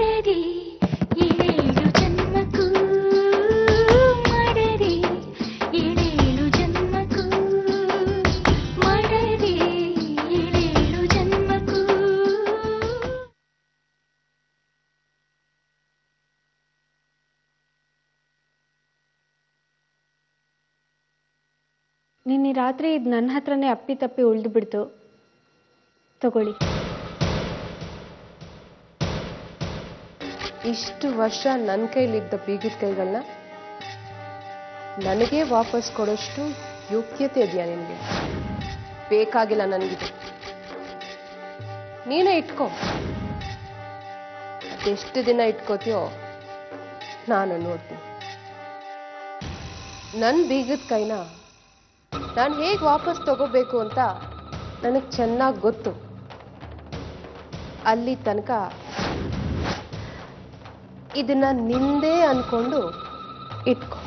ಮಾಡರಿ ಏಳೇಳು ಜನ್ಮಕ್ಕೂ ಮಾಡರಿ ಏಳೇಳು ಜನ್ಮಕ್ಕೂ ಮಾಡರಿ ಏಳೇಳು ಜನ್ಮಕ್ಕೂ. ನಿನ್ನೆ ರಾತ್ರಿ ಇದು ನನ್ನ ಹತ್ರನೇ ಅಪ್ಪಿ ತಪ್ಪಿ ಉಳಿದು ಬಿಡ್ತು. ತಗೊಳ್ಳಿ. ಇಷ್ಟು ವರ್ಷ ನನ್ನ ಕೈಲಿದ್ದ ಬೀಗದ ಕೈಗಳನ್ನ ನನಗೆ ವಾಪಸ್ ಕೊಡೋಷ್ಟು ಯೋಗ್ಯತೆ ಇದೆಯಾ ನಿನಗೆ? ಬೇಕಾಗಿಲ್ಲ ನನಗಿದು. ನೀನೇ ಇಟ್ಕೋ. ಎಷ್ಟು ದಿನ ಇಟ್ಕೋತೀಯೋ ನಾನು ನೋಡ್ತೀನಿ. ನನ್ನ ಬೀಗದ ಕೈನ ನಾನು ಹೇಗೆ ವಾಪಸ್ ತಗೋಬೇಕು ಅಂತ ನನಗೆ ಚೆನ್ನಾಗಿ ಗೊತ್ತು. ಅಲ್ಲಿ ತನಕ ಇದನ್ನ ನಿಂದೇ ಅನ್ಕೊಂಡು ಇಟ್ಕೋ.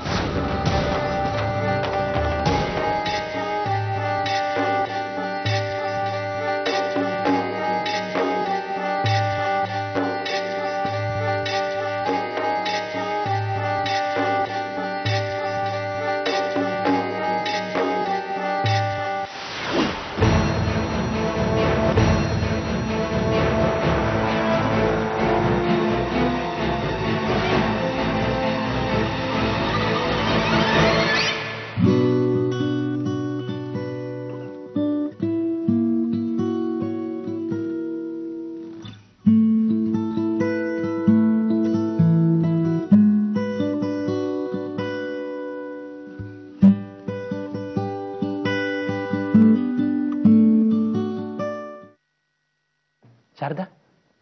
ಶಾರದಾ,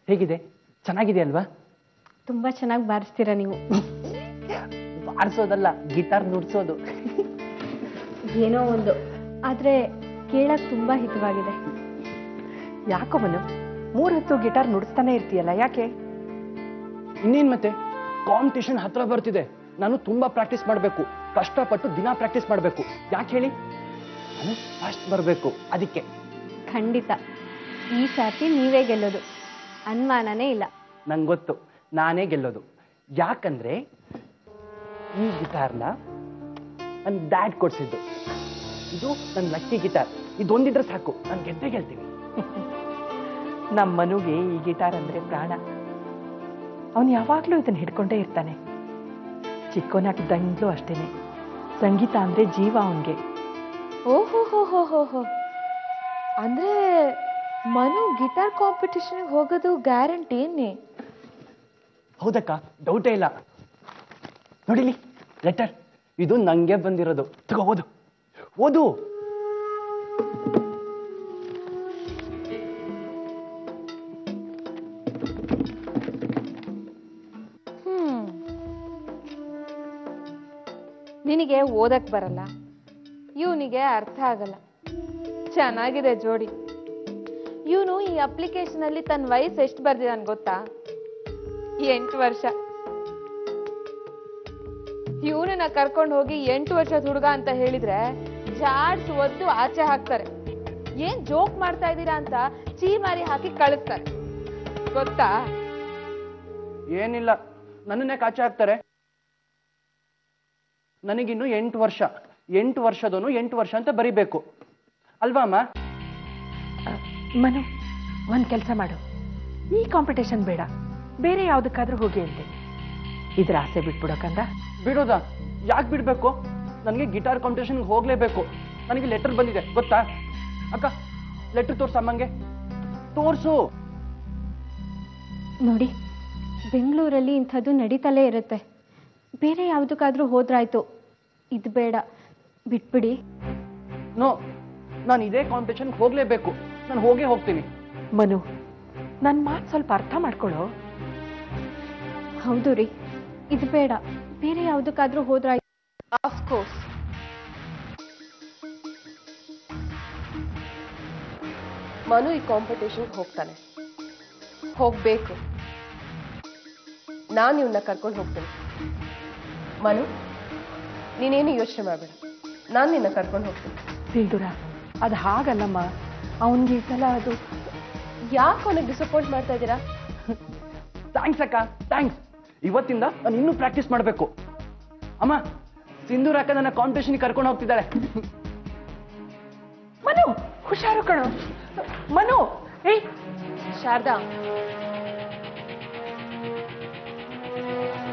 ಹೇಗಿದೆ? ಚೆನ್ನಾಗಿದೆ ಅಲ್ವಾ? ತುಂಬಾ ಚೆನ್ನಾಗಿ ಬಾರಿಸ್ತೀರಾ ನೀವು. ಬಾರಿಸೋದಲ್ಲ, ಗಿಟಾರ್ ನುಡ್ಸೋದು. ಏನೋ ಒಂದು, ಆದ್ರೆ ಕೇಳಕ್ ತುಂಬಾ ಹಿತವಾಗಿದೆ. ಯಾಕೋ ಮನು, 3 ಹೊತ್ತು ಗಿಟಾರ್ ನುಡಿಸ್ತಾನೆ ಇರ್ತೀಯಲ್ಲ, ಯಾಕೆ? ಇನ್ನೇನ್ ಮತ್ತೆ, ಕಾಂಪಿಟೇಷನ್ ಹತ್ರ ಬರ್ತಿದೆ. ನಾನು ತುಂಬಾ ಪ್ರಾಕ್ಟೀಸ್ ಮಾಡಬೇಕು, ಕಷ್ಟಪಟ್ಟು ದಿನ ಪ್ರಾಕ್ಟೀಸ್ ಮಾಡಬೇಕು. ಯಾಕೆ ಹೇಳಿ? ನಾನು ಫಸ್ಟ್ ಬರಬೇಕು, ಅದಕ್ಕೆ. ಖಂಡಿತ ಈ ಸಾತಿ ನೀವೇ ಗೆಲ್ಲೋದು, ಅನುಮಾನನೇ ಇಲ್ಲ. ನಂಗೆ ಗೊತ್ತು, ನಾನೇ ಗೆಲ್ಲೋದು. ಯಾಕಂದ್ರೆ ಈ ಗಿಟಾರ್ನ ನನ್ನ ಡ್ಯಾಡ್ ಕೊಡ್ಸಿದ್ದು. ಇದು ನನ್ನ ಲಕ್ಕಿ ಗಿಟಾರ್. ಇದೊಂದಿದ್ರೆ ಸಾಕು, ನಾನು ಗೆದ್ದೇ ಗೆಲ್ತೀನಿ. ನಮ್ಮ ಮನುಗೆ ಈ ಗಿಟಾರ್ ಅಂದ್ರೆ ಪ್ರಾಣ. ಅವನು ಯಾವಾಗ್ಲೂ ಇದನ್ನ ಹಿಡ್ಕೊಂಡೇ ಇರ್ತಾನೆ. ಚಿಕ್ಕವನಾಗಿದ್ದಂಗ್ಲೂ ಅಷ್ಟೇನೆ. ಸಂಗೀತ ಅಂದ್ರೆ ಜೀವ ಅವನ್ಗೆ. ಓಹೋ ಹೋ ಹೋ ಹೋ ಹೋ. ಅಂದ್ರೆ ಮನು ಗಿಟಾರ್ ಕಾಂಪಿಟಿಷನ್ಗೆ ಹೋಗೋದು ಗ್ಯಾರಂಟಿ ಏನೇ? ಹೌದಕ್ಕ, ಡೌಟೇ ಇಲ್ಲ. ನೋಡಿಲಿ ಲೆಟರ್, ಇದು ನಂಗೆ ಬಂದಿರೋದು. ತಗೋ, ಓದು ಓದು. ನಿನಗೆ ಓದಕ್ ಬರಲ್ಲ, ಇವನಿಗೆ ಅರ್ಥ ಆಗಲ್ಲ. ಚೆನ್ನಾಗಿದೆ ಜೋಡಿ. ಇವನು ಈ ಅಪ್ಲಿಕೇಶನ್ ಅಲ್ಲಿ ತನ್ನ ವಯಸ್ಸು ಎಷ್ಟು ಬರ್ದಿದ್ದಾನೆ ಗೊತ್ತಾ? 8 ವರ್ಷ. ಇವನನ್ನ ಕರ್ಕೊಂಡು ಹೋಗಿ 8 ವರ್ಷದ ಹುಡುಗ ಅಂತ ಹೇಳಿದ್ರೆ ಜಾಡ್ಸ್ ಒದ್ದು ಆಚೆ ಹಾಕ್ತಾರೆ. ಏನ್ ಜೋಕ್ ಮಾಡ್ತಾ ಇದ್ದೀರಾ ಅಂತ ಚೀಮಾರಿ ಹಾಕಿ ಕಳಿಸ್ತಾರೆ, ಗೊತ್ತಾ? ಏನಿಲ್ಲ, ನನ್ನನ್ನೇ ಕಾಚೆ ಹಾಕ್ತಾರೆ. ನನಗಿನ್ನು 8 ವರ್ಷ. 8 ವರ್ಷದವನು 8 ವರ್ಷ ಅಂತ ಬರಿಬೇಕು ಅಲ್ವಾ ಅಮ್ಮ? ಮನು, ಒಂದ್ ಕೆಲಸ ಮಾಡು, ಈ ಕಾಂಪಿಟೇಷನ್ ಬೇಡ, ಬೇರೆ ಯಾವ್ದಕ್ಕಾದ್ರೂ ಹೋಗಿ ಅಂತೆ. ಇದ್ರ ಆಸೆ ಬಿಟ್ಬಿಡೋಕಂದ. ಬಿಡೋದಾ? ಯಾಕೆ ಬಿಡ್ಬೇಕು? ನನಗೆ ಗಿಟಾರ್ ಕಾಂಪಿಟೇಷನ್ಗೆ ಹೋಗ್ಲೇಬೇಕು. ನನಗೆ ಲೆಟರ್ ಬಂದಿದೆ, ಗೊತ್ತಾ? ಅಕ್ಕ, ಲೆಟರ್ ತೋರ್ಸು ಅಮ್ಮಂಗೆ, ತೋರ್ಸು. ನೋಡಿ, ಬೆಂಗಳೂರಲ್ಲಿ ಇಂಥದ್ದು ನಡೀತಲೇ ಇರುತ್ತೆ. ಬೇರೆ ಯಾವುದಕ್ಕಾದ್ರೂ ಹೋದ್ರಾಯ್ತು, ಇದು ಬೇಡ, ಬಿಟ್ಬಿಡಿ. ನೋ, ನಾನು ಇದೇ ಕಾಂಪಿಟೇಷನ್ಗೆ ಹೋಗ್ಲೇಬೇಕು. ನಾನು ಹೋಗೇ ಹೋಗ್ತೀನಿ. ಮನು, ನನ್ನ ಮಾತು ಸ್ವಲ್ಪ ಅರ್ಥ ಮಾಡ್ಕೊಳ್ಳೋ. ಹೌದು ರೀ, ಇದು ಬೇಡ, ಬೇರೆ ಯಾವುದಕ್ಕಾದ್ರೂ ಹೋದ್ರಾಯ್ತು. Of course. ಮನು ಈ ಕಾಂಪಿಟೇಷನ್ಗೆ ಹೋಗ್ತಾನೆ, ಹೋಗ್ಬೇಕು. ನಾನು ಇವನ್ನ ಕರ್ಕೊಂಡು ಹೋಗ್ತೀನಿ. ಮನು, ನೀನೇನು ಯೋಚನೆ ಮಾಡಬೇಡ, ನಾನು ನಿನ್ನ ಕರ್ಕೊಂಡು ಹೋಗ್ತೀನಿ. ಸಿಂಧೂರ, ಅದು ಹಾಗಲ್ಲಮ್ಮ. ಅವನಿಗೆ ಈ ಸಲ ಅದು ಯಾಕೆ ಅವನಿಗೆ ಡಿಸಪಾಯಿಂಟ್ ಮಾಡ್ತಾ ಇದ್ದೀರಾ? ಥ್ಯಾಂಕ್ಸ್ ಅಕ್ಕ, ಥ್ಯಾಂಕ್ಸ್. ಇವತ್ತಿಂದ ನಾನು ಇನ್ನೂ ಪ್ರಾಕ್ಟೀಸ್ ಮಾಡಬೇಕು. ಅಮ್ಮ, ಸಿಂಧೂರ್ ಅಕ್ಕ ನನ್ನ ಕಾಂಪಿಟೇಷನ್ ಕರ್ಕೊಂಡು ಹೋಗ್ತಿದ್ದಾಳೆ. ಮನು, ಹುಷಾರು ಕಣೋ. ಮನು, ಏಯ್ ಶಾರದಾ,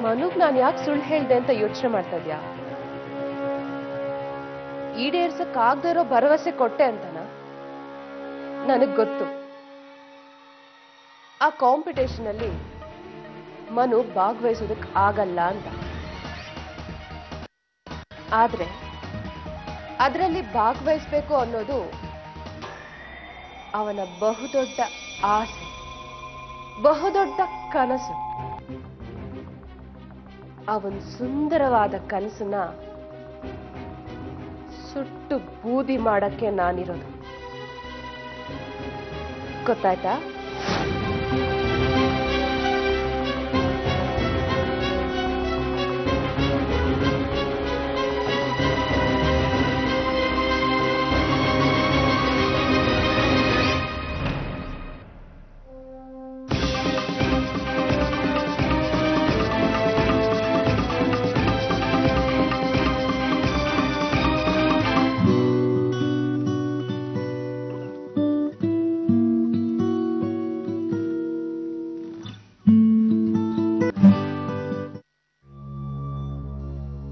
ಮನುಗ್ ನಾನು ಯಾಕೆ ಸುಳ್ಳು ಹೇಳ್ದೆ ಅಂತ ಯೋಚನೆ ಮಾಡ್ತಾ ಇದ್ಯಾ? ಈಡೇರ್ಸಕ್ಕಾಗದೇ ಇರೋ ಭರವಸೆ ಕೊಟ್ಟೆ ಅಂತನ? ನನಗ್ ಗೊತ್ತು, ಆ ಕಾಂಪಿಟೇಷನ್ ಅಲ್ಲಿ ಮನು ಭಾಗವಹಿಸೋದಕ್ ಆಗಲ್ಲ ಅಂತ. ಆದ್ರೆ ಅದರಲ್ಲಿ ಭಾಗವಹಿಸ್ಬೇಕು ಅನ್ನೋದು ಅವನ ಬಹುದೊಡ್ಡ ಆಸೆ, ಬಹುದೊಡ್ಡ ಕನಸು. ಅವನ್ ಸುಂದರವಾದ ಕನಸನ್ನ ಸುಟ್ಟು ಬೂದಿ ಮಾಡಕ್ಕೆ ನಾನಿರೋದು. ಗೊತ್ತಾಯ್ತಾ?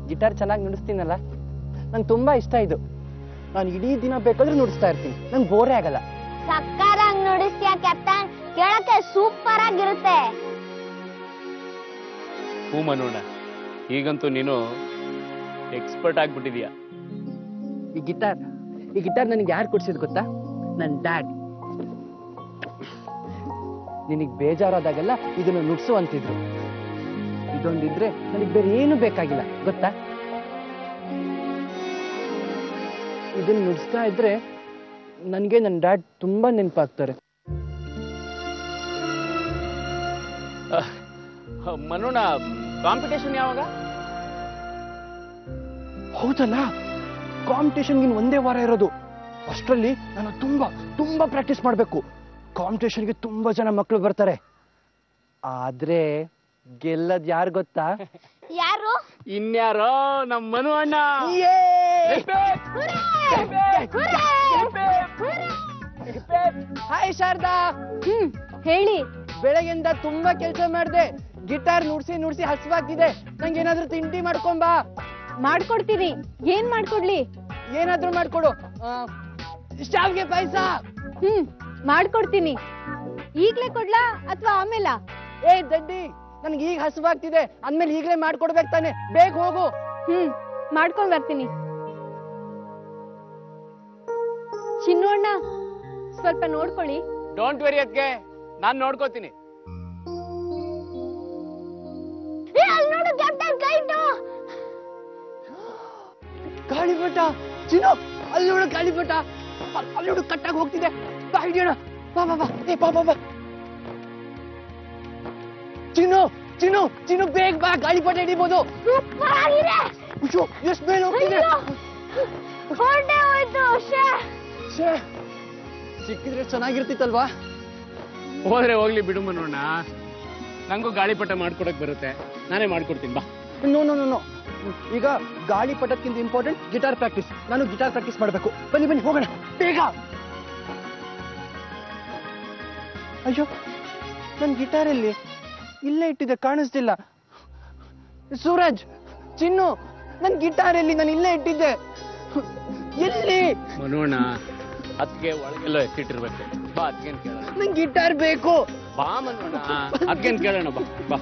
ಗಿಟಾರ್ ಚೆನ್ನಾಗಿ ನುಡಿಸ್ತೀನಲ್ಲ, ನಂಗೆ ತುಂಬಾ ಇಷ್ಟ ಇದು. ನಾನು ಇಡೀ ದಿನ ಬೇಕಾದ್ರೂ ನುಡಿಸ್ತಾ ಇರ್ತೀನಿ, ನಂಗೆ ಬೋರೇ ಆಗಲ್ಲ. ಸಕ್ಕರಾಗಿ ನುಡಿಸ್ತೀಯ ಕ್ಯಾಪ್ಟನ್, ಕೇಳಕ್ಕೆ ಸೂಪರ್ ಆಗಿರುತ್ತೆ. ಹೂ ಮನೋಣ, ಈಗಂತೂ ನೀನು ಎಕ್ಸ್ಪರ್ಟ್ ಆಗ್ಬಿಟ್ಟಿದೀಯ. ಈ ಗಿಟಾರ್ ನನಗೆ ಯಾರು ಕೊಡ್ಸಿದ್ ಗೊತ್ತಾ? ನನ್ನ ಡ್ಯಾಡ್. ನಿನಗೆ ಬೇಜಾರಾದಾಗೆಲ್ಲ ಇದನ್ನು ನುಡ್ಸು ಅಂತಿದ್ರು. ಇದೊಂದಿದ್ರೆ ನನಗೆ ಬೇರೆ ಏನು ಬೇಕಾಗಿಲ್ಲ, ಗೊತ್ತಾ? ಇದನ್ನ ನುಡಿಸ್ತಾ ಇದ್ರೆ ನನಗೆ ನನ್ನ ಡ್ಯಾಡ್ ತುಂಬಾ ನೆನಪಾಗ್ತಾರೆ. ಮನೋಣ, ಕಾಂಪಿಟೇಷನ್ ಯಾವಾಗ? ಹೌದಲ್ಲ, ಕಾಂಪಿಟೇಷನ್ಗಿನ್ ಒಂದೇ ವಾರ ಇರೋದು. ಅಷ್ಟರಲ್ಲಿ ನಾನು ತುಂಬಾ ಪ್ರಾಕ್ಟೀಸ್ ಮಾಡಬೇಕು. ಕಾಂಪಿಟೇಷನ್ಗೆ ತುಂಬಾ ಜನ ಮಕ್ಕಳು ಬರ್ತಾರೆ. ಆದ್ರೆ ಗೆಲ್ಲದ್ ಯಾರು ಗೊತ್ತಾ? ಯಾರು? ಇನ್ಯಾರೋ, ನಮ್ಮ ಮನು ಅಣ್ಣ. ಹಾಯ್ ಶಾರದಾ. ಹೇಳಿ. ಬೆಳಗ್ಗೆಯಿಂದ ತುಂಬಾ ಕೆಲಸ ಮಾಡಿದೆ. ಗಿಟಾರ್ ನುಡ್ಸಿ ಹಸುವಾಗ್ತಿದೆ. ನಂಗೆ ಏನಾದ್ರೂ ತಿಂಡಿ ಮಾಡ್ಕೊಂಬಾ. ಮಾಡ್ಕೊಡ್ತೀನಿ. ಏನ್ ಮಾಡ್ಕೊಡ್ಲಿ? ಏನಾದ್ರೂ ಮಾಡ್ಕೊಡು. ಶಾವ್ಗೆ ಪಾಯಸ. ಮಾಡ್ಕೊಡ್ತೀನಿ. ಈಗ್ಲೇ ಕೊಡ್ಲಾ ಅಥವಾ ಆಮೇಲಾ? ಏ ದಡ್ಡಿ, ನನ್ಗೆ ಈಗ ಹಸುವಾಗ್ತಿದೆ ಅಂದ್ಮೇಲೆ ಈಗಲೇ ಮಾಡ್ಕೊಡ್ಬೇಕು ತಾನೆ. ಬೇಗ ಹೋಗು. ಮಾಡ್ಕೊಂಡ್ ಬರ್ತೀನಿ. ಚಿನ್ನು ಅಣ್ಣ, ಸ್ವಲ್ಪ ನೋಡ್ಕೊಳ್ಳಿ. ಡೋಂಟ್ ವೆರಿ ಅದ್ಕೆ, ನಾನ್ ನೋಡ್ಕೋತೀನಿ. ನೋಡು ಕ್ಯಾಪ್ಟನ್, ಕೈಟು ಗಾಳಿಪಟ. ಚಿನ್ನು, ಅಲ್ಲಿ ನೋಡು ಗಾಳಿಪಟ. ಅಲ್ಲಿ ನೋಡು ಕಟ್ಟಾಗಿ ಹೋಗ್ತಿದೆ. ಬಾ ಹಿಡಿಯೋಣ. ಬಾ. ಚಿನ್ನು ಬೇಗ ಬಾ, ಗಾಳಿಪಟ ಹಿಡಿಬೋದು. ಸೂಪರ್ ಆಗಿದೆ. ಅಯ್ಯೋ, ಎಷ್ಟು ಬೇಗ ಹೋಗ್ತಿದೆ. ಹೊರಟೆ ಹೋಯ್ತು. ಸಿಕ್ಕಿದ್ರೆ ಚೆನ್ನಾಗಿರ್ತಿತ್ತಲ್ವಾ? ಹೋದ್ರೆ ಹೋಗ್ಲಿ ಬಿಡು ಮನೋಣ, ನಂಗೂ ಗಾಳಿಪಟ ಮಾಡ್ಕೊಡಕ್ ಬರುತ್ತೆ, ನಾನೇ ಮಾಡ್ಕೊಡ್ತೀನಿ. ಬಾ. ನೋ. ಈಗ ಗಾಳಿಪಟಕ್ಕಿಂತ ಇಂಪಾರ್ಟೆಂಟ್ ಗಿಟಾರ್ ಪ್ರಾಕ್ಟೀಸ್. ನಾನು ಗಿಟಾರ್ ಪ್ರಾಕ್ಟೀಸ್ ಮಾಡಬೇಕು. ಬನ್ನಿ ಹೋಗೋಣ ಬೇಗ. ಅಯ್ಯೋ, ನನ್ ಗಿಟಾರ್ ಎಲ್ಲಿ? ಇಲ್ಲೇ ಇಟ್ಟಿದ್ದೆ, ಕಾಣಿಸ್ತಿಲ್ಲ. ಸೂರಜ್, ಚಿನ್ನು, ನನ್ ಗಿಟಾರ್ ಎಲ್ಲಿ? ನಾನು ಇಲ್ಲೇ ಇಟ್ಟಿದ್ದೆ. ಎಲ್ಲಿ? ಮನೋಣ, ಅದಕ್ಕೆ ಒಳಗೆಲ್ಲೋ ಎತ್ತಿಟ್ಟಿರ್ಬೇಕು. ಬಾ, ಅದಕ್ಕೇನ್ ಕೇಳೋಣ. ನನ್ ಗಿಟಾರ್ ಬೇಕು. ಬಾ ಮನೋಣ, ಅದಕ್ಕೇನ್ ಕೇಳೋಣ. ಬಾ.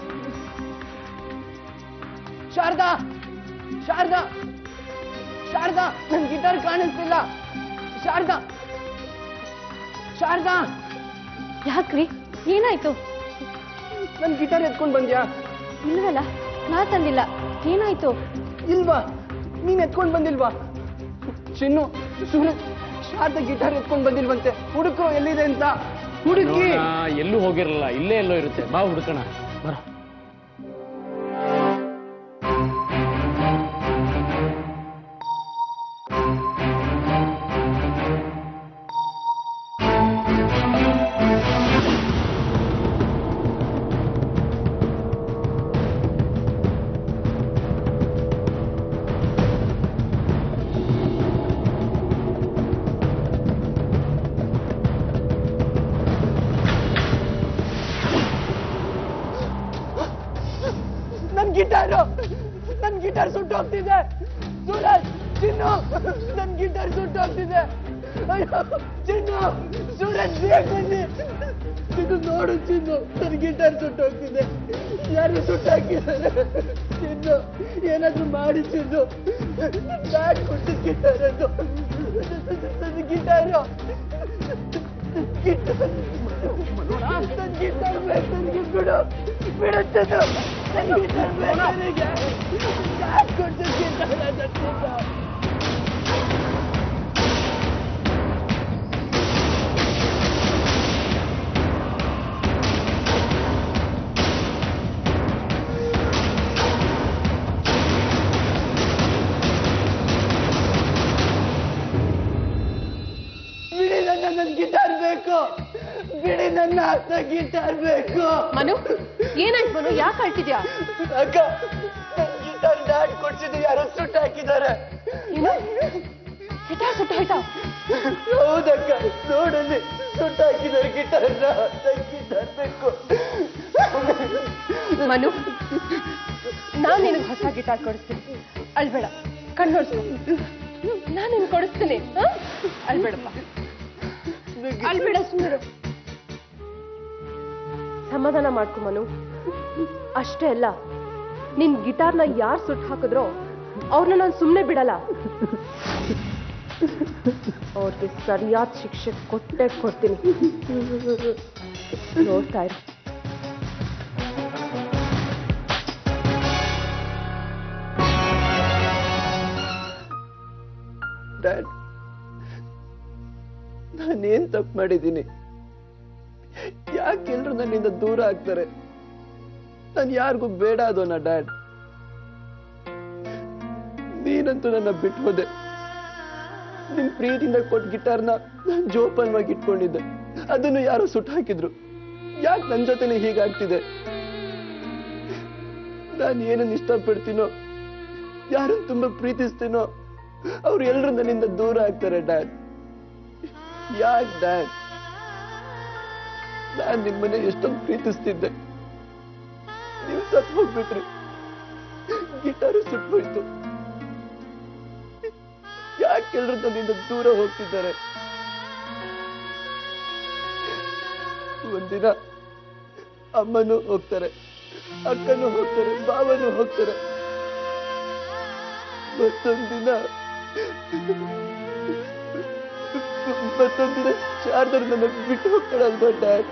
ಶಾರದಾ, ನನ್ ಗಿಟಾರ್ ಕಾಣಿಸ್ತಿಲ್ಲ. ಶಾರದಾ. ಯಾಕ್ರಿ, ಏನಾಯ್ತು? ನನ್ ಗಿಟಾರ್ ಎತ್ಕೊಂಡ್ ಬಂದ್ಯಾ? ಇಲ್ವಲ್ಲ, ನಾ ತಂದಿಲ್ಲ. ಏನಾಯ್ತು? ಇಲ್ವಾ? ನೀನ್ ಎತ್ಕೊಂಡ್ ಬಂದಿಲ್ವಾ? ಚಿನ್ನು, ಸೂರಜ್, ಶಾರದಾ ಗಿಟಾರ್ ಎತ್ಕೊಂಡ್ ಬಂದಿಲ್ವಂತೆ. ಹುಡುಕು ಎಲ್ಲಿದೆ ಅಂತ. ಹುಡುಕಿ. ಎಲ್ಲೂ ಹೋಗಿರಲ್ಲ, ಇಲ್ಲೇ ಎಲ್ಲೋ ಇರುತ್ತೆ. ಬಾ ಹುಡುಕಣ. ಬರ. ಗಿಟಾರು ಸುಟ್ಟೋಗ್ತಿದೆ. ಸೂರಜ್, ಚಿನ್ನು, ನನ್ ಗಿಟಾರ್ ಸುಟ್ಟೋಗ್ತಿದೆ. ಅಯ್ಯೋ ಚಿನ್ನು, ಸೂರಜ್ ಬೇಗ ಬನ್ನಿ. ಚಿನ್ನು ನೋಡು ಚಿನ್ನು, ನನ್ ಗಿಟಾರ್ ಸುಟ್ಟೋಗ್ತಿದೆ. ಯಾರು ಸುಟ್ಟಾಕಿದ್ದಾರೆ? ಚಿನ್ನು ಏನಾದ್ರೂ ಮಾಡಿ ಚಿನ್ನು. ಡ್ಯಾಡ್ ಕೊಟ್ಟಿದ್ದ ಗಿಟಾರ್ ಅದು. ನನ್ನ ಗಿಟಾರು ನನ್ ಗಿಟಾರ್ ಬೇಕು. ನನ್ಗೆ ಬಿಡು ಚಿನ್ನು. ನನ್ ಗಿಟಾರ್ ಬೇಕು ನನಗೆ. ಡ್ಯಾಡ್ ಕೊಟ್ಟಿದ್ದ ಗಿಟಾರ್ ಅದು ಚಿನ್ನು. ನನ್ ಗಿಟಾರ್ ಬೇಕು. ಬಿಡಿ ನನ್ನ ಗಿಟಾರ್ ಬೇಕು. ಮನು ಏನಾಯ್ತು ಮನು? ಯಾಕೆ ಅಳ್ತಿದ್ಯಾ? ಅಕ್ಕ, ಗಿಟಾರ್ ಡ್ಯಾಡ್ ಕೊಡ್ಸಿದ್ದು ಯಾರೋ ಸುಟ್ಟು ಹಾಕಿದ್ದಾರೆ. ಗಿಟಾರ್ ಸುಟ್ಟು ಹೋಯ್ತಾ? ಹೌದಕ್ಕ, ನೋಡಲ್ಲಿ ಸುಟ್ಟು ಹಾಕಿದ್ದಾರೆ ಗಿಟಾರ್ನ. ಗಿಟಾರ್ ಬೇಕು. ಮನು, ನಾನ್ ನಿನಗೆ ಹೊಸ ಗಿಟಾರ್ ಕೊಡಿಸ್ತೀನಿ, ಅಳ್ಬೇಡ. ಕಣ್ಣೋಡ್ಸು, ನಾನ್ ನಿನ್ಗೆ ಕೊಡಿಸ್ತೀನಿ. ಅಳ್ಬೇಡಪ್ಪ, ಅಳ್ಬೇಡ, ಸುಂದರು. ಸಮಾಧಾನ ಮಾಡ್ಕೊ ಮನು. ಅಷ್ಟೇ ಅಲ್ಲ, ನಿನ್ ಗಿಟಾರ್ನ ಯಾರು ಸುಟ್ಟು ಹಾಕಿದ್ರೋ ಅವ್ರನ್ನ ನಾನು ಸುಮ್ಮನೆ ಬಿಡಲ್ಲ. ಅವ್ರಿಗೆ ಸರಿಯಾದ ಶಿಕ್ಷೆ ಕೊಡ್ತೀನಿ. ನೋಡ್ತಾ ಇರು. ಡ್ಯಾಡ್, ನಾನೇನ್ ತಪ್ಪು ಮಾಡಿದ್ದೀನಿ? ಯಾಕೆಲ್ರು ನನ್ನಿಂದ ದೂರ ಆಗ್ತಾರೆ? ನಾನು ಯಾರಿಗೂ ಬೇಡ ಅದೋನ ಡ್ಯಾಡ್. ನೀನಂತೂ ನನ್ನ ಬಿಟ್ಟು ಹೋದೆ. ನಿಮ್ ಪ್ರೀತಿಯಿಂದ ಕೊಟ್ಟ ಗಿಟಾರ್ನ ನಾನು ಜೋಪಾನವಾಗಿ ಇಟ್ಕೊಂಡಿದ್ದೆ. ಅದನ್ನು ಯಾರೋ ಸುಟ್ಟು ಹಾಕಿದ್ರು. ಯಾಕೆ ನನ್ನ ಜೊತೆನೆ ಹೀಗಾಗ್ತಿದೆ? ನಾನು ಏನನ್ನ ಇಷ್ಟಪಡ್ತೀನೋ, ಯಾರನ್ನು ತುಂಬಾ ಪ್ರೀತಿಸ್ತೀನೋ ಅವ್ರು ಎಲ್ರು ನನ್ನಿಂದ ದೂರ ಆಗ್ತಾರೆ ಡ್ಯಾಡ್. ಯಾಕೆ ಡ್ಯಾಡ್? ನಾನ್ ನಿಮ್ಮನೆ ಎಷ್ಟೊಂದು ಪ್ರೀತಿಸ್ತಿದ್ದೆ. ನೀವು ಸತ್ತು ಹೋಗ್ಬಿಟ್ರಿ. ಗಿಟಾರು ಸುಟ್ಟೋಯ್ತು. ಯಾಕೆಲ್ರು ನನ್ನಿಂದ ದೂರ ಹೋಗ್ತಿದ್ದಾರೆ? ಒಂದಿನ ಅಮ್ಮನೂ ಹೋಗ್ತಾರೆ, ಅಕ್ಕನೂ ಹೋಗ್ತಾರೆ, ಬಾವನೂ ಹೋಗ್ತಾರೆ. ಮತ್ತೊಂದಿನ ಶಾರದರು ನನ್ನ ಬಿಟ್ಟು ಹೋಗ್ತಾಳಲ್ವಾ ಡ್ಯಾಡ್?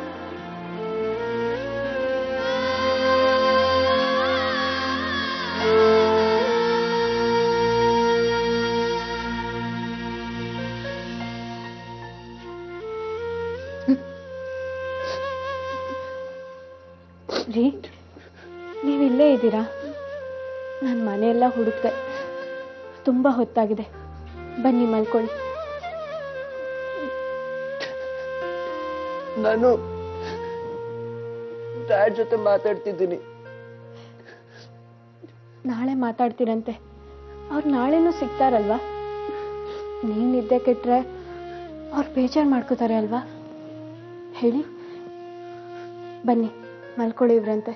ರೀ, ನೀವಿಲ್ಲೇ ಇದ್ದೀರಾ? ನಾನು ಮನೆಯೆಲ್ಲ ಹುಡುಕ್ತೆ. ತುಂಬ ಹೊತ್ತಾಗಿದೆ, ಬನ್ನಿ ಮಲ್ಕೊಳ್ಳಿ. ನಾನು ಡ್ಯಾಡ್ ಜೊತೆ ಮಾತಾಡ್ತಿದ್ದೀನಿ. ನಾಳೆ ಮಾತಾಡ್ತೀರಂತೆ. ಅವ್ರು ನಾಳೆನೂ ಸಿಗ್ತಾರಲ್ವಾ? ನೀವು ನಿದ್ದೆ ಕೆಟ್ರೆ ಅವ್ರು ಬೇಜಾರು ಮಾಡ್ಕೋತಾರೆ ಅಲ್ವಾ? ಹೇಳಿ, ಬನ್ನಿ ಮಲ್ಕೊಳ್ಳಿ ಇವ್ರಂತೆ.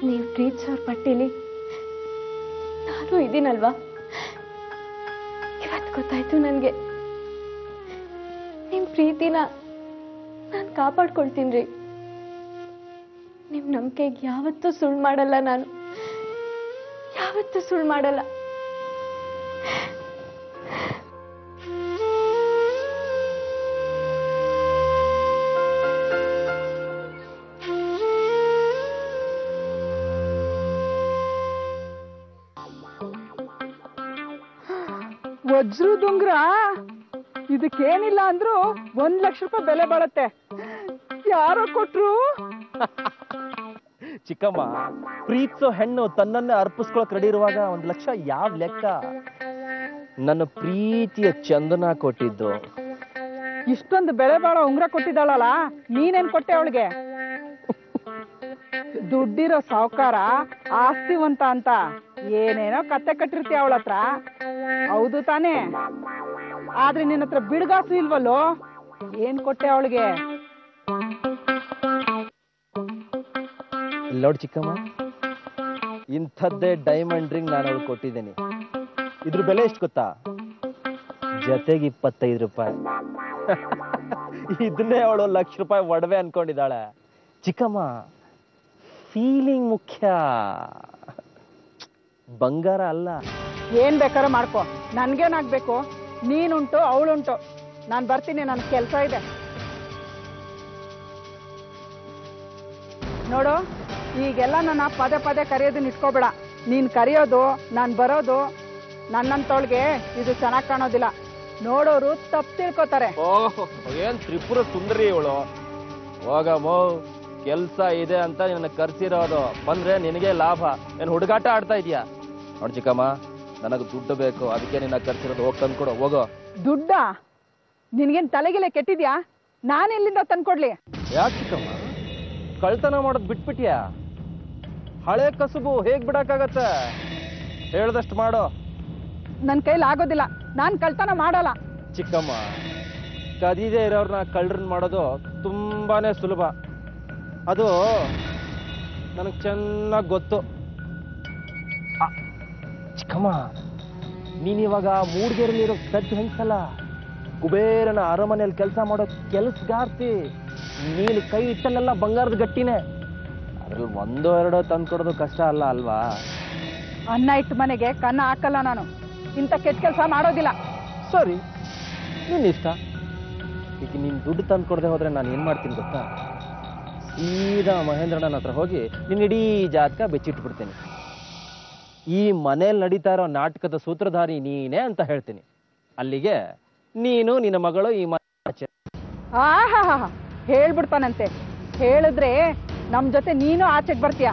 ನೀವು ಪ್ರೀತಿಸೋರ್ ಪಟ್ಟಿಲಿ ನಾನು ಇದೀನಲ್ವಾ? ಇವತ್ತು ಗೊತ್ತಾಯ್ತು ನನಗೆ. ನಿಮ್ ಪ್ರೀತಿನ ನಾನು ಕಾಪಾಡ್ಕೊಳ್ತೀನಿ. ನಿಮ್ ನಂಬಿಕೆಗೆ ಯಾವತ್ತೂ ಸುಳ್ಳು ಮಾಡಲ್ಲ. ನಾನು ಯಾವತ್ತೂ ಸುಳ್ಳು ಮಾಡಲ್ಲ. ವಜ್ರದುಂಗ್ರ ಇದಕ್ಕೇನಿಲ್ಲ ಅಂದ್ರೂ 1 ಲಕ್ಷ ರೂಪಾಯಿ ಬೆಲೆ ಬಾಳತ್ತೆ. ಯಾರೋ ಕೊಟ್ರು? ಚಿಕ್ಕಮ್ಮ, ಪ್ರೀತಿಸೋ ಹೆಣ್ಣು ತನ್ನನ್ನೇ ಅರ್ಪಿಸ್ಕೊಳಕ್ ರೆಡಿ ಇರುವಾಗ 1 ಲಕ್ಷ ಯಾವ ಲೆಕ್ಕ? ನನ್ನ ಪ್ರೀತಿಯ ಚಂದನ ಕೊಟ್ಟಿದ್ದು. ಇಷ್ಟೊಂದು ಬೆಲೆ ಬಾಳೋ ಉಂಗ್ರ ಕೊಟ್ಟಿದ್ದಾಳಲ್ಲ, ನೀನೇನ್ ಕೊಟ್ಟೆ ಅವಳಿಗೆ? ದುಡ್ಡಿರೋ ಸಾವುಕಾರ ಆಸ್ತಿವಂತ ಅಂತ ಏನೇನೋ ಕತ್ತೆ ಕಟ್ಟಿರ್ತೀಯ ಅವಳ ಹತ್ರ, ಹೌದು ತಾನೇ? ಆದ್ರೆ ನಿನ್ನ ಹತ್ರ ಬಿಡ್ಗಾಸು ಇಲ್ವಲ್ಲೋ? ಏನ್ ಕೊಟ್ಟೆ ಅವಳಿಗೆ? ನೋಡಿ ಚಿಕ್ಕಮ್ಮ, ಇಂಥದ್ದೇ ಡೈಮಂಡ್ ರಿಂಗ್ ನಾನು ಅವಳು ಕೊಟ್ಟಿದ್ದೀನಿ. ಇದ್ರ ಬೆಲೆ ಎಷ್ಟು ಗೊತ್ತಾ? ಜೊತೆಗೆ 25 ರೂಪಾಯಿ. ಇದನ್ನೇ ಅವಳು ₹1,00,000 ಒಡವೆ ಅನ್ಕೊಂಡಿದ್ದಾಳೆ. ಚಿಕ್ಕಮ್ಮ, ಫೀಲಿಂಗ್ ಮುಖ್ಯ, ಬಂಗಾರ ಅಲ್ಲ. ಏನ್ ಬೇಕಾದ್ರೂ ಮಾಡ್ಕೊ, ನನ್ಗೇನಾಗ್ಬೇಕು? ನೀನುಂಟು ಅವಳುಂಟು. ನಾನ್ ಬರ್ತೀನಿ, ನನ್ ಕೆಲ್ಸ ಇದೆ. ನೋಡು, ಈಗೆಲ್ಲ ನನ್ನ ಪದೇ ಪದೇ ಕರೆಯೋದನ್ನ ಇಟ್ಕೋಬೇಡ. ನೀನ್ ಕರೆಯೋದು, ನಾನ್ ಬರೋದು, ನನ್ನಂತವಳಿಗೆ ಇದು ಚೆನ್ನಾಗ್ ಕಾಣೋದಿಲ್ಲ. ನೋಡೋರು ತಪ್ಪು ತಿಳ್ಕೊತಾರೆ. ಓಹ್, ಏನ್ ತ್ರಿಪುರ ಸುಂದರಿ ಇವಳು. ಹೋಗಮ್ಮ, ಕೆಲ್ಸ ಇದೆ ಅಂತ ನಿನ್ನ ಕರ್ಸಿರೋದು. ಬಂದ್ರೆ ನಿನಗೆ ಲಾಭ. ಏನ್ ಹುಡುಗಾಟ ಆಡ್ತಾ ಇದೀಯಾ? ನೋಡ್ ಚಿಕ್ಕಮ್ಮ, ನನಗೆ ದುಡ್ಡು ಬೇಕು, ಅದಕ್ಕೆ ನಿನ್ನ ಕರ್ಸಿರೋದು. ಹೋಗಿ ತಂದ್ಕೊಡು, ಹೋಗೋ. ದುಡ್ಡ? ನಿನ್ಗೇನ್ ತಲೆಗಿಲೆ ಕೆಟ್ಟಿದ್ಯಾ? ನಾನು ಎಲ್ಲಿಂದ ತಂದ್ಕೊಡ್ಲಿ? ಯಾಕೆ ಚಿಕ್ಕಮ್ಮ, ಕಳ್ತನ ಮಾಡೋದು ಬಿಟ್ಬಿಟ್ಯಾ? ಹಳೆ ಕಸುಬು ಹೇಗ್ ಬಿಡಕ್ಕಾಗತ್ತೆ? ಹೇಳ್ದಷ್ಟು ಮಾಡೋ. ನನ್ ಕೈಲಿ ಆಗೋದಿಲ್ಲ, ನಾನ್ ಕಳ್ತನ ಮಾಡಲ್ಲ. ಚಿಕ್ಕಮ್ಮ, ಕದಿದೆ ಇರೋರ್ನ ಕಳ್ಳರನ್ನ ಮಾಡೋದು ತುಂಬಾನೇ ಸುಲಭ. ಅದು ನನಗೆ ಚೆನ್ನಾಗಿ ಗೊತ್ತು. ಚಿಕ್ಕಮ್ಮ, ನೀನಿವಾಗ ಮೂಡ್ಗೆರೆಲಿರೋ ಪೆದ್ದ ಹೆಂಗ್ಸಲ್ಲ, ಕುಬೇರನ ಅರಮನೆಯಲ್ಲಿ ಕೆಲಸ ಮಾಡೋ ಕೆಲಸಗಾರ್ತಿ. ನೀನು ಕೈ ಇಟ್ಟಲ್ಲೆಲ್ಲ ಬಂಗಾರದ ಗಟ್ಟಿನೇ. ಅದ್ರಲ್ಲಿ 1-2 ತಂದ್ಕೊಡೋದು ಕಷ್ಟ ಅಲ್ಲ ಅಲ್ವಾ? ಅನ್ನ ಇಟ್ಟು ಮನೆಗೆ ಕನ್ನ ಹಾಕಲ್ಲ ನಾನು. ಇಂಥ ಕೆಟ್ಟ ಕೆಲಸ ಮಾಡೋದಿಲ್ಲ. ಸರಿ, ನಿನ್ನ ಇಷ್ಟ. ಈಗ ನೀನು ದುಡ್ಡು ತಂದು ಕೊಡದೆ ಹೋದ್ರೆ ನಾನು ಏನು ಮಾಡ್ತೀನಿ ಗೊತ್ತಾ? ಸೀದಾ ಮಹೇಂದ್ರಣ್ಣನ ಹತ್ರ ಹೋಗಿ ನಿನ್ನ ಇಡೀ ಜಾತಕ ಬೆಚ್ಚಿಟ್ಬಿಡ್ತೀನಿ. ಈ ಮನೇಲಿ ನಡೀತಾ ಇರೋ ನಾಟಕದ ಸೂತ್ರಧಾರಿ ನೀನೇ ಅಂತ ಹೇಳ್ತೀನಿ. ಅಲ್ಲಿಗೆ ನೀನು ನಿನ್ನ ಮಗಳು ಈ ಆಹಾ, ಹೇಳ್ಬಿಡ್ತಾನಂತೆ. ಹೇಳಿದ್ರೆ ನಮ್ ಜೊತೆ ನೀನು ಆಚೆಗೆ ಬರ್ತೀಯ?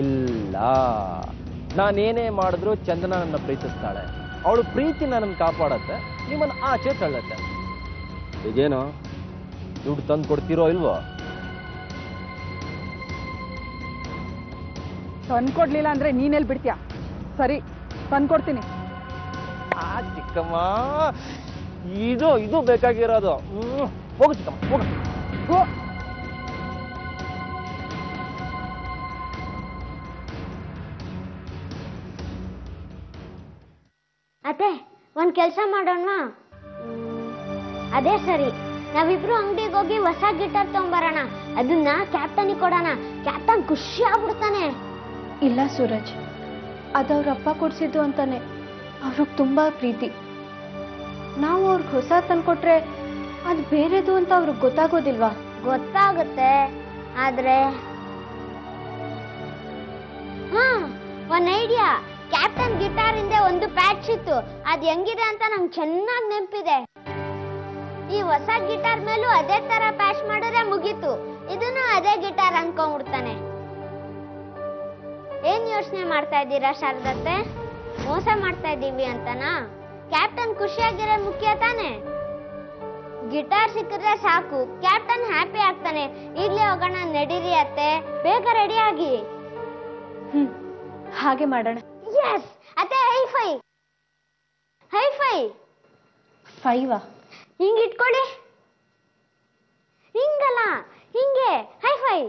ಇಲ್ಲ, ನಾನೇನೇ ಮಾಡಿದ್ರು ಚಂದನ ನನ್ನ ಪ್ರೀತಿಸ್ತಾಳೆ. ಅವಳು ಪ್ರೀತಿ ನನ್ನನ್ನು ಕಾಪಾಡತ್ತೆ, ನಿಮ್ಮನ್ನು ಆಚೆ ತಳ್ಳತ್ತೆ. ಈಗೇನು ದುಡ್ಡು ತಂದು ಕೊಡ್ತೀರೋ ಇಲ್ವೋ? ತಂದ್ಕೊಡ್ಲಿಲ್ಲ ಅಂದ್ರೆ ನೀನೆಲ್ಲಿ ಬಿಡ್ತೀಯ? ಸರಿ, ತಂದ್ಕೊಡ್ತೀನಿ. ಚಿಕ್ಕಮ್ಮ, ಇದು ಬೇಕಾಗಿರೋದು. ಹೋಗು ಚಿಕ್ಕಮ್ಮ, ಹೋಗು. ಅತ್ತೆ, ಒಂದ್ ಕೆಲ್ಸ ಮಾಡೋಣ. ಅದೇ ಸರಿ, ನಾವಿಬ್ರು ಅಂಗಡಿಗೆ ಹೋಗಿ ಹೊಸ ಗಿಟಾರ್ ತಗೊಂಬರೋಣ. ಅದನ್ನ ಕ್ಯಾಪ್ಟನ್ಗೆ ಕೊಡೋಣ. ಕ್ಯಾಪ್ಟನ್ ಖುಷಿ ಆಗ್ಬಿಡ್ತಾನೆ. ಇಲ್ಲ ಸೂರಜ್, ಅದವ್ರ ಅಪ್ಪ ಕೊಡ್ಸಿದ್ದು ಅಂತಾನೆ. ಅವ್ರಿಗೆ ತುಂಬಾ ಪ್ರೀತಿ. ನಾವು ಅವ್ರಿಗೆ ಹೊಸ ತಂದ್ಕೊಟ್ರೆ ಅದು ಬೇರೆದು ಅಂತ ಅವ್ರಿಗೆ ಗೊತ್ತಾಗೋದಿಲ್ವಾ? ಗೊತ್ತಾಗುತ್ತೆ, ಆದ್ರೆ ಒಂದ್ ಐಡಿಯಾ. ಕ್ಯಾಪ್ಟನ್ ಗಿಟಾರ್ ಹಿಂದೆ ಒಂದು ಪ್ಯಾಚ್ ಇತ್ತು. ಅದ್ ಹೆಂಗಿದೆ ಅಂತ ನಂಗೆ ಚೆನ್ನಾಗಿ ನೆನಪಿದೆ. ಈ ಹೊಸ ಗಿಟಾರ್ ಮೇಲೂ ಅದೇ ತರ ಪ್ಯಾಚ್ ಮಾಡಿದ್ರೆ ಮುಗೀತು. ಇದನ್ನು ಅದೇ ಗಿಟಾರ್ ಅನ್ಕೊಂಡ್ಬಿಡ್ತಾನೆ. ಏನ್ ಯೋಚನೆ ಮಾಡ್ತಾ ಇದ್ದೀರಾ ಶಾರದತ್ತೆ? ಮೋಸ ಮಾಡ್ತಾ ಇದ್ದೀವಿ ಅಂತನಾ? ಕ್ಯಾಪ್ಟನ್ ಖುಷಿಯಾಗಿರೋ ಮುಖ್ಯ ತಾನೆ. ಗಿಟಾರ್ ಸಿಕ್ಕಿದ್ರೆ ಸಾಕು, ಕ್ಯಾಪ್ಟನ್ ಹ್ಯಾಪಿ ಆಗ್ತಾನೆ. ಈಗ್ಲೇ ಹೋಗೋಣ, ನಡೀರಿ ಅತ್ತೆ, ಬೇಗ ರೆಡಿ ಆಗಿ. ಹಾಗೆ ಮಾಡೋಣ. ಎಸ್ ಅತ್ತೆ, ಹೈಫೈ. ಹೈಫೈ 5 ಹಿಂಗ್ ಇಟ್ಕೊಳ್ಳಿ. ಹಿಂಗಲ್ಲ, ಹಿಂಗೆ ಹೈಫೈ.